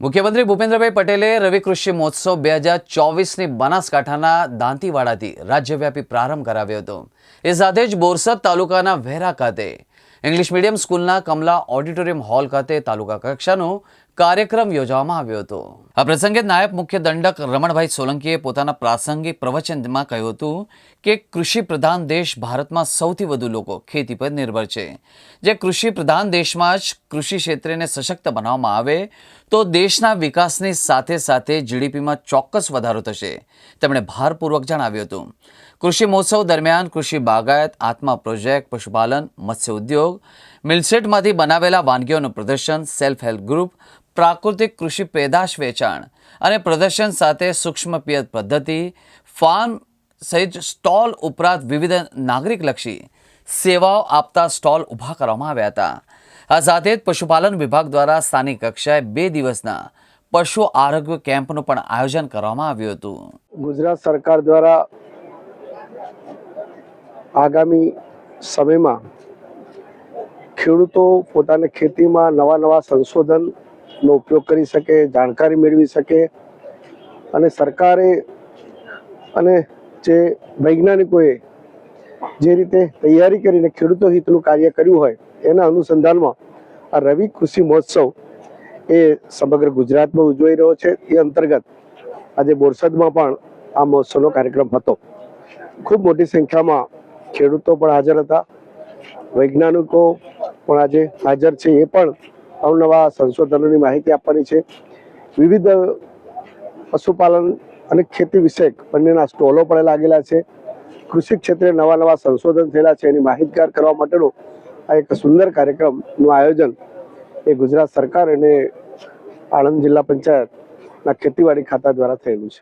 મુખ્યમંત્રી ભૂપેન્દ્રભાઈ પટેલે રવિ કૃષિ મહોત્સવ 2024ની બનાસકાંઠાના દાંતીવાડાથી રાજ્યવ્યાપી પ્રારંભ કરાવ્યો હતો। એ સાથે જ બોરસદ તાલુકાના વેરા ખાતે ઇંગ્લિશ મીડિયમ સ્કૂલના કમલા ઓડિટોરિયમ હોલ ખાતે તાલુકા કક્ષાનો કાર્યક્રમ યોજવામાં આવ્યો હતો। આ પ્રસંગે નાયબ મુખ્ય દંડક રમણભાઈ સોલંકીએ પોતાના પ્રાસંગિક પ્રવચનમાં કહ્યું હતું કે કૃષિ પ્રધાન દેશ ભારતમાં સૌથી વધુ લોકો ખેતી પર નિર્ભર છે। જે કૃષિ પ્રધાન દેશમાં જ કૃષિ ક્ષેત્રને સશક્ત બનાવવામાં આવે તો દેશના વિકાસની સાથે સાથે જીડીપીમાં ચોક્કસ વધારો થશે, તેમણે ભારપૂર્વક જણાવ્યું હતું। કૃષિ મહોત્સવ દરમિયાન કૃષિ બાગાયત, આત્મા પ્રોજેક્ટ, પશુપાલન, મત્સ્ય ઉદ્યોગ, મિલસેટમાંથી બનાવેલા વાનગીઓનું પ્રદર્શન, સેલ્ફ હેલ્પ ગ્રુપ, પ્રાકૃતિક કૃષિ પેદાશ વેચાણ અને પ્રદર્શન સાથે સૂક્ષ્મ પિયત પદ્ધતિ, ફાર્મ સહિત સ્ટોલ ઉપરાંત વિવિધ નાગરિકલક્ષી સેવાઓ આપતા સ્ટોલ ઊભા કરવામાં આવ્યા હતા। આ સાથે જ પશુપાલન વિભાગ દ્વારા સ્થાનિક કક્ષાએ 2 દિવસના પશુ આરોગ્ય કેમ્પનું પણ આયોજન કરવામાં આવ્યું હતું। ગુજરાત સરકાર દ્વારા આગામી સમયમાં ખેડૂતો પોતાની ખેતીમાં નવા સંશોધનનો ઉપયોગ કરી શકે, જાણકારી મેળવી શકે અને સરકારે અને જે વૈજ્ઞાનિકોએ જે રીતે તૈયારી કરીને ખેડૂતો હિતનું કાર્ય કર્યું હોય એના અનુસંધાનમાં આ રવિ કૃષિ મહોત્સવ એ સમગ્ર ગુજરાતમાં ઉજવાઈ રહ્યો છે। એ અંતર્ગત આજે બોરસદમાં પણ આ મહોત્સવનો કાર્યક્રમ હતો। ખૂબ મોટી સંખ્યામાં ખેડૂતો પણ હાજર હતા, વૈજ્ઞાનિકો પણ આજે હાજર છે। એ પણ અવનવા સંશોધનોની માહિતી આપવાની છે। વિવિધ પશુપાલન અને ખેતી વિષયક બંનેના સ્ટોલો પણ લાગેલા છે। કૃષિ ક્ષેત્રે નવા સંશોધન થયેલા છે એની માહિતગાર કરવા માટેનો આ એક સુંદર કાર્યક્રમનું આયોજન એ ગુજરાત સરકાર અને આણંદ જિલ્લા પંચાયતના ખેતીવાડી ખાતા દ્વારા થયેલું છે।